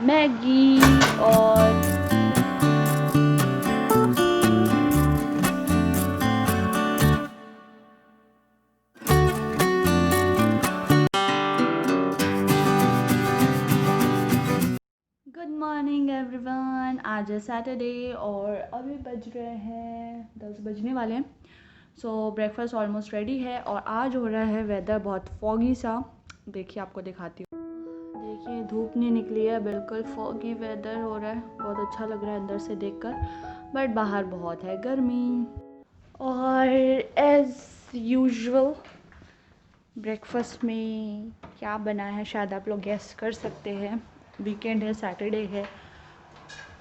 Maggi और good morning everyone. आज है सैटरडे और अभी बज रहे हैं 10 बजने वाले हैं। सो ब्रेकफास्ट ऑलमोस्ट रेडी है और आज हो रहा है वेदर बहुत फॉगी सा। देखिए आपको दिखाती हूँ। देखिए धूप नहीं निकली है, बिल्कुल फॉगी वेदर हो रहा है। बहुत अच्छा लग रहा है अंदर से देखकर, बट बाहर बहुत है गर्मी। और एज़ यूजुअल ब्रेकफास्ट में क्या बना है शायद आप लोग गेस कर सकते हैं। वीकेंड है, सैटरडे है,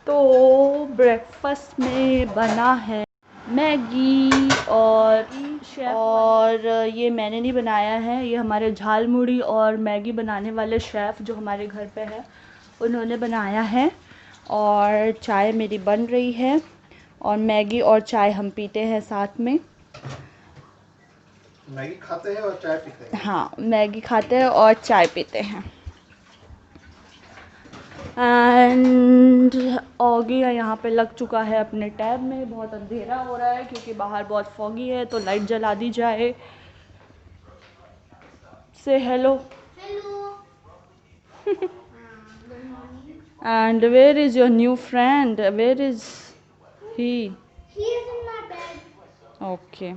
तो ब्रेकफास्ट में बना है मैगी और ये मैंने नहीं बनाया है, ये हमारे झालमुड़ी और मैगी बनाने वाले शेफ़ जो हमारे घर पे है उन्होंने बनाया है। और चाय मेरी बन रही है और मैगी और चाय हम पीते हैं साथ में। मैगी खाते हैं और चाय पीते हैं। हाँ, मैगी खाते हैं और चाय पीते हैं। एंड ऑगी यहाँ पे लग चुका है अपने टैब में। बहुत अंधेरा हो रहा है क्योंकि बाहर बहुत फॉगी है, तो लाइट जला दी जाए। Say hello. And where is your new friend, where is he? He is in my bed. Okay.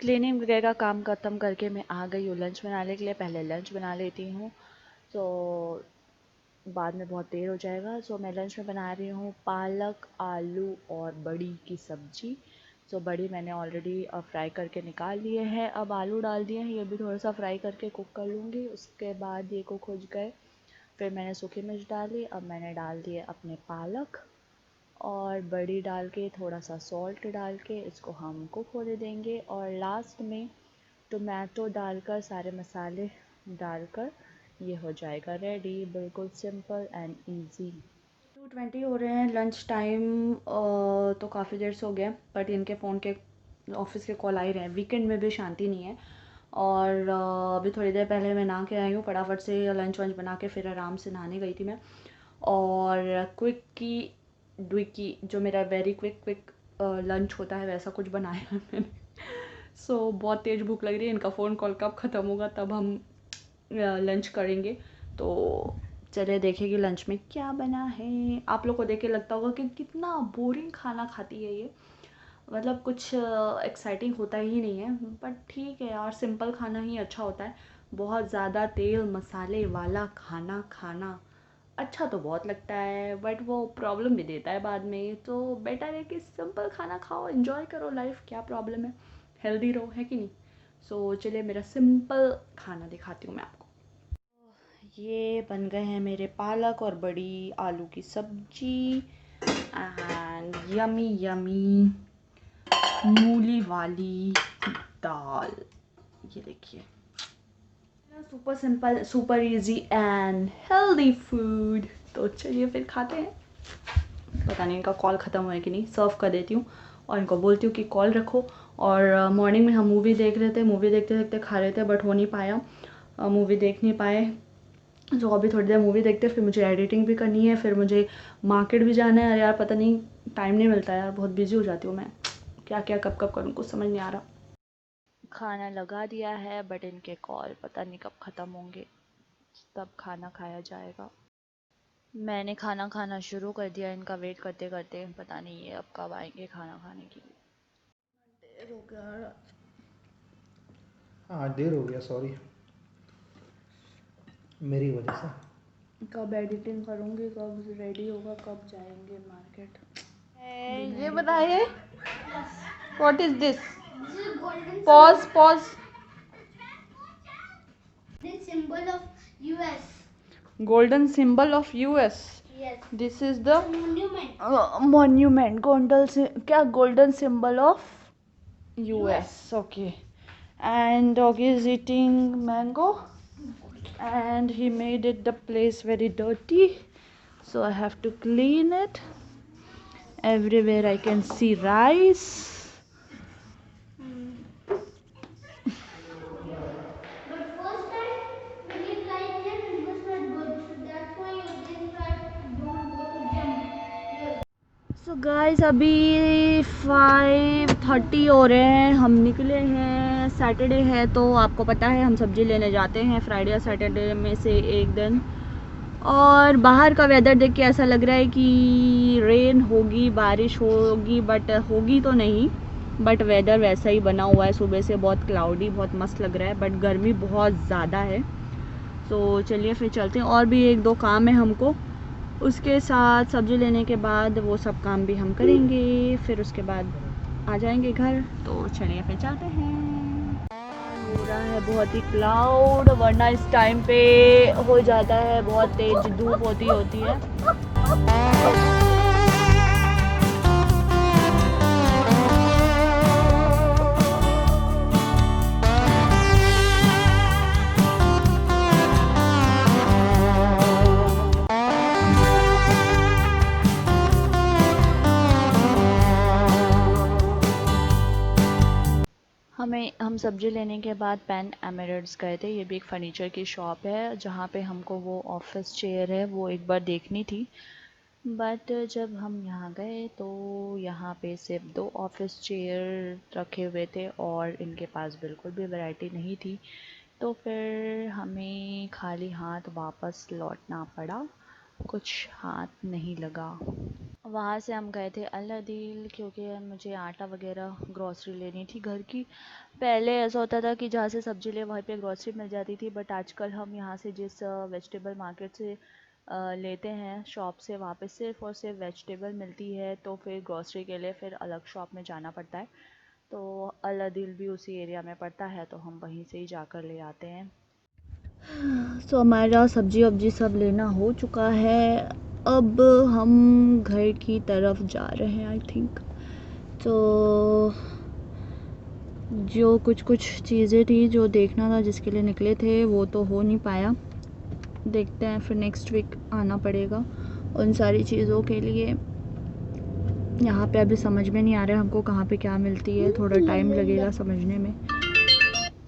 Cleaning वगैरह का काम ख़त्म करके मैं आ गई हूँ लंच बनाने के लिए। पहले लंच बना लेती हूँ तो बाद में बहुत देर हो जाएगा। सो मैं लंच में बना रही हूँ पालक, आलू और बड़ी की सब्ज़ी। सो बड़ी मैंने ऑलरेडी फ्राई करके निकाल लिए हैं, अब आलू डाल दिए हैं, ये भी थोड़ा सा फ्राई करके कुक कर लूँगी। उसके बाद ये कुक हो गए, फिर मैंने सूखी मिर्च डाली। अब मैंने डाल दिए अपने पालक और बड़ी डाल के थोड़ा सा सॉल्ट डाल के इसको हम कुक होने देंगे। और लास्ट में टोमेटो डालकर सारे मसाले डालकर ये हो जाएगा रेडी। बिल्कुल सिंपल एंड इजी। 2:20 हो रहे हैं लंच टाइम। तो काफ़ी देर से हो गया, बट इनके फ़ोन के ऑफिस के कॉल आ ही रहे हैं। वीकेंड में भी शांति नहीं है। और अभी थोड़ी देर पहले मैं नहा के आई हूँ, फटाफट से लंच वंच बना के फिर आराम से नहाने गई थी मैं। और क्विकी जो मेरा वेरी क्विक लंच होता है वैसा कुछ बनाया है मैंने। सो बहुत तेज़ भूख लग रही है। इनका फ़ोन कॉल कब ख़त्म होगा तब हम लंच करेंगे। तो चलिए देखें कि लंच में क्या बना है। आप लोग को देख के लगता होगा कि कितना बोरिंग खाना खाती है ये, मतलब कुछ एक्साइटिंग होता ही नहीं है। बट ठीक है यार, सिंपल खाना ही अच्छा होता है। बहुत ज़्यादा तेल मसाले वाला खाना खाना अच्छा तो बहुत लगता है, बट वो प्रॉब्लम भी देता है बाद में। तो बेटर है कि सिंपल खाना खाओ, एंजॉय करो लाइफ, क्या प्रॉब्लम है, हेल्दी रहो, है कि नहीं। सो चलिए मेरा सिंपल खाना दिखाती हूँ मैं आपको। ये बन गए हैं मेरे पालक और बड़ी आलू की सब्जी एंड यमी यमी मूली वाली दाल। ये देखिए, super simple, super easy and healthy food. तो चलिए फिर खाते हैं। पता नहीं इनका कॉल ख़त्म हुआ है कि नहीं, सर्व कर देती हूँ और इनको बोलती हूँ कि कॉल रखो। और मॉर्निंग में हम मूवी देख रहे थे, मूवी देखते देखते खा रहे थे, बट हो नहीं पाया, मूवी देख नहीं पाए। तो अभी थोड़ी देर मूवी देखते, फिर मुझे एडिटिंग भी करनी है, फिर मुझे मार्केट भी जाना है। अरे यार पता नहीं टाइम नहीं मिलता यार, बहुत बिजी हो जाती हूँ मैं। क्या क्या कब कब करूँ कुछ समझ नहीं आ रहा। खाना लगा दिया है, बट इनके कॉल पता नहीं कब ख़त्म होंगे, तब खाना खाया जाएगा। मैंने खाना खाना शुरू कर दिया इनका वेट करते करते, पता नहीं ये अब कब आएंगे खाना खाने के लिए। देर हो गया। हाँ देर हो गया, सॉरी मेरी वजह से। कब एडिटिंग करूँगी, कब रेडी होगा, कब जाएंगे मार्केट। ये बताइए what is this? This is golden pause pause. symbol of US. Golden symbol of US. Yes. This is the Monument. monument golden से क्या golden symbol of US. Okay. And doggy is eating mango and he made it the place very dirty, so I have to clean it. Everywhere I can see rice. But first time when you tried here, it was not good. So that's why you didn't try. Don't go to gym. Here. So guys अभी 5:30 हो रहे हैं, हम निकले हैं। Saturday है तो आपको पता है हम सब्ज़ी लेने जाते हैं फ्राइडे और सैटरडे में से एक दिन। और बाहर का वेदर देख के ऐसा लग रहा है कि रेन होगी, बारिश होगी, बट होगी तो नहीं। बट वेदर वैसा ही बना हुआ है, सुबह से बहुत क्लाउडी, बहुत मस्त लग रहा है, बट गर्मी बहुत ज़्यादा है। तो चलिए फिर चलते हैं, और भी एक दो काम है हमको, उसके साथ सब्ज़ी लेने के बाद वो सब काम भी हम करेंगे, फिर उसके बाद आ जाएंगे घर। तो चलिए फिर चलते हैं। हो रहा है बहुत ही क्लाउड, वरना इस टाइम पे हो जाता है बहुत तेज धूप होती है। हम सब्ज़ी लेने के बाद पेन एमरल्ड्स गए थे। ये भी एक फ़र्नीचर की शॉप है जहाँ पे हमको वो ऑफिस चेयर है वो एक बार देखनी थी, बट जब हम यहाँ गए तो यहाँ पे सिर्फ 2 ऑफिस चेयर रखे हुए थे और इनके पास बिल्कुल भी वैरायटी नहीं थी। तो फिर हमें खाली हाथ वापस लौटना पड़ा, कुछ हाथ नहीं लगा। वहाँ से हम गए थे अल-अदील, क्योंकि मुझे आटा वगैरह ग्रॉसरी लेनी थी घर की। पहले ऐसा होता था कि जहाँ से सब्ज़ी ले वहीं पे ग्रॉसरी मिल जाती थी, बट आजकल हम यहाँ से जिस वेजिटेबल मार्केट से लेते हैं शॉप से, वहाँ पे सिर्फ़ और सिर्फ वेजिटेबल मिलती है, तो फिर ग्रॉसरी के लिए फिर अलग शॉप में जाना पड़ता है। तो अल-अदील भी उसी एरिया में पड़ता है, तो हम वहीं से ही जाकर ले आते हैं। सो हमारा सब्जी वब्जी सब लेना हो चुका है, अब हम घर की तरफ जा रहे हैं आई थिंक। तो जो कुछ चीज़ें थी जो देखना था, जिसके लिए निकले थे, वो तो हो नहीं पाया। देखते हैं, फिर नेक्स्ट वीक आना पड़ेगा उन सारी चीज़ों के लिए। यहाँ पे अभी समझ में नहीं आ रहा है हमको कहाँ पे क्या मिलती है, थोड़ा टाइम लगेगा समझने में।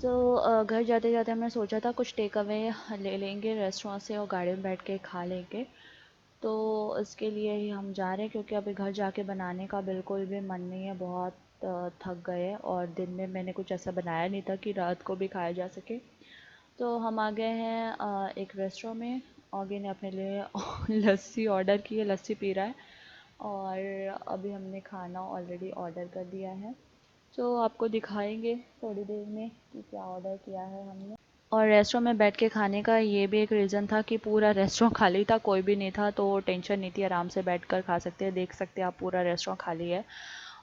तो घर जाते जाते हमने सोचा था कुछ टेक अवे ले लेंगे रेस्टोरेंट से और गाड़ी में बैठ के खा लेंगे। तो इसके लिए ही हम जा रहे हैं, क्योंकि अभी घर जाके बनाने का बिल्कुल भी मन नहीं है, बहुत थक गए और दिन में मैंने कुछ ऐसा बनाया नहीं था कि रात को भी खाया जा सके। तो हम आ गए हैं एक रेस्टोरेंट में। ऑगी ने अपने लिए लस्सी ऑर्डर की है, लस्सी पी रहा है, और अभी हमने खाना ऑलरेडी ऑर्डर कर दिया है। तो आपको दिखाएंगे थोड़ी देर में कि क्या ऑर्डर किया है हमने। और रेस्टोरेंट में बैठ के खाने का ये भी एक रीज़न था कि पूरा रेस्टोरेंट खाली था, कोई भी नहीं था, तो टेंशन नहीं थी, आराम से बैठकर खा सकते हैं। देख सकते हैं आप पूरा रेस्टोरेंट खाली है।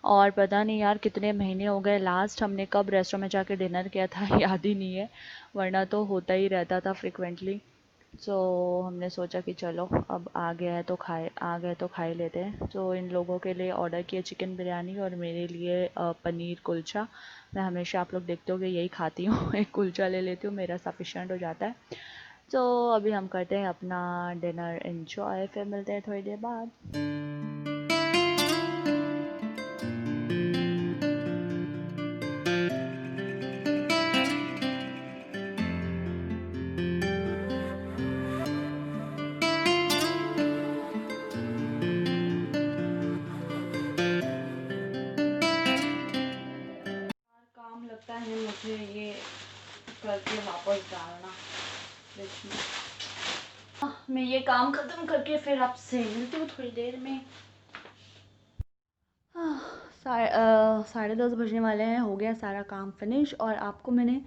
और पता नहीं यार कितने महीने हो गए लास्ट हमने कब रेस्टोरेंट में जाके डिनर किया था याद ही नहीं है, वरना तो होता ही रहता था फ्रिक्वेंटली। सो हमने सोचा कि चलो अब आ गए तो खा ही लेते हैं। तो इन लोगों के लिए ऑर्डर किया चिकन बिरयानी और मेरे लिए पनीर कुलचा। मैं हमेशा, आप लोग देखते हो कि यही खाती हूँ एक कुलचा ले लेती हूँ, मेरा सफिशेंट हो जाता है। तो अभी हम करते हैं अपना डिनर एंजॉय, फिर मिलते हैं थोड़ी देर बाद। काम लगता है मुझे ये करके वापस डालना फ्रिज में। मैं ये काम ख़त्म करके फिर आपसे मिलती हूँ थोड़ी देर में। 10:30 बजने वाले हैं, हो गया सारा काम फिनिश। और आपको मैंने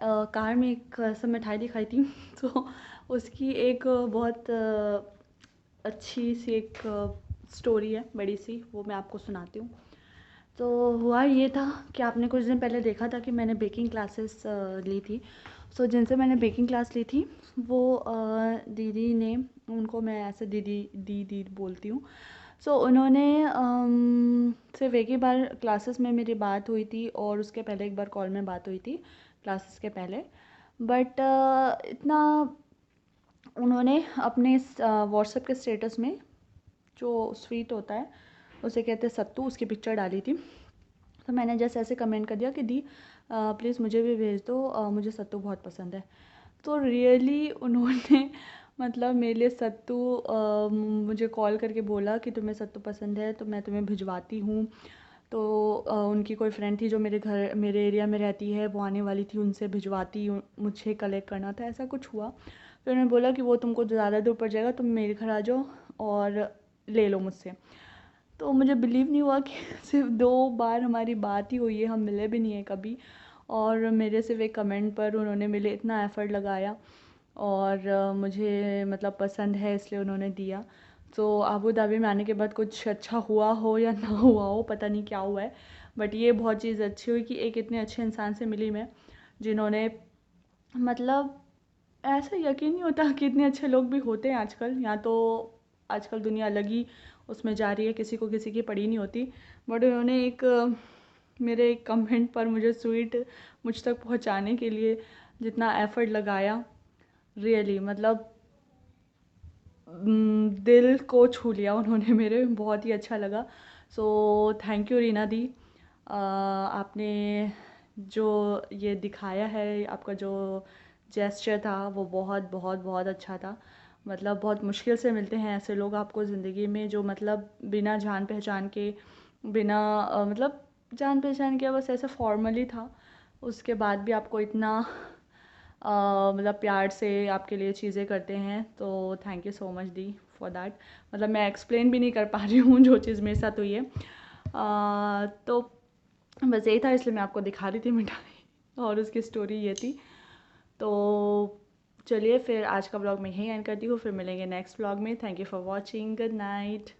कार में एक सब मिठाई दिखाई थी तो उसकी एक बहुत अच्छी सी एक स्टोरी है, बड़ी सी, वो मैं आपको सुनाती हूँ। तो हुआ ये था कि आपने कुछ दिन पहले देखा था कि मैंने बेकिंग क्लासेस ली थी। सो जिनसे मैंने बेकिंग क्लास ली थी वो दीदी ने, उनको मैं ऐसे दीदी बोलती हूँ। सो उन्होंने सिर्फ एक ही बार क्लासेस में मेरी बात हुई थी और उसके पहले एक बार कॉल में बात हुई थी क्लासेस के पहले। बट इतना उन्होंने अपने व्हाट्सएप के स्टेटस में जो स्वीट होता है उसे कहते हैं सत्तू, उसकी पिक्चर डाली थी। तो मैंने जैसे ऐसे कमेंट कर दिया कि दी प्लीज़ मुझे भी भेज दो, मुझे सत्तू बहुत पसंद है। तो रियली उन्होंने मतलब मेरे लिए सत्तू मुझे कॉल करके बोला कि तुम्हें सत्तू पसंद है तो मैं तुम्हें भिजवाती हूँ। तो उनकी कोई फ्रेंड थी जो मेरे एरिया में रहती है, वो आने वाली थी, उनसे भिजवाती, मुझे कलेक्ट करना था, ऐसा कुछ हुआ। फिर उन्होंने बोला कि वो तुमको ज़्यादा दूर पड़ जाएगा, तुम मेरे घर आ जाओ और ले लो मुझसे। तो मुझे बिलीव नहीं हुआ कि सिर्फ 2 बार हमारी बात ही हुई है, हम मिले भी नहीं हैं कभी, और मेरे सिर्फ एक कमेंट पर उन्होंने मेरे लिए इतना एफ़र्ट लगाया और मुझे मतलब पसंद है इसलिए उन्होंने दिया। तो अबू धाबी में आने के बाद कुछ अच्छा हुआ हो या ना हुआ हो, पता नहीं क्या हुआ है, बट ये बहुत चीज़ अच्छी हुई कि एक इतने अच्छे इंसान से मिली मैं, जिन्होंने मतलब ऐसा यकीन नहीं होता कि इतने अच्छे लोग भी होते हैं आजकल। यहाँ तो आजकल दुनिया अलग ही उसमें जा रही है, किसी को किसी की पड़ी नहीं होती। बट उन्होंने एक मेरे एक कमेंट पर मुझे स्वीट मुझ तक पहुँचाने के लिए जितना एफ़र्ट लगाया, रियली मतलब दिल को छू लिया उन्होंने मेरे, बहुत ही अच्छा लगा। सो थैंक यू रीना दी, आपने जो ये दिखाया है, आपका जो जेस्चर था वो बहुत बहुत बहुत अच्छा था। मतलब बहुत मुश्किल से मिलते हैं ऐसे लोग आपको ज़िंदगी में जो मतलब बिना जान पहचान के, बिना मतलब जान पहचान के बस ऐसे फॉर्मली था, उसके बाद भी आपको इतना मतलब प्यार से आपके लिए चीज़ें करते हैं। तो thank you so much the for that. मतलब मैं एक्सप्लेन भी नहीं कर पा रही हूँ जो चीज़ मेरे साथ हुई है। तो बस यही था, इसलिए मैं आपको दिखा रही थी मिठाई और उसकी स्टोरी ये थी। तो चलिए फिर आज का ब्लॉग मैं यहीं एंड करती हूँ, फिर मिलेंगे नेक्स्ट ब्लॉग में। Thank you for watching, good night.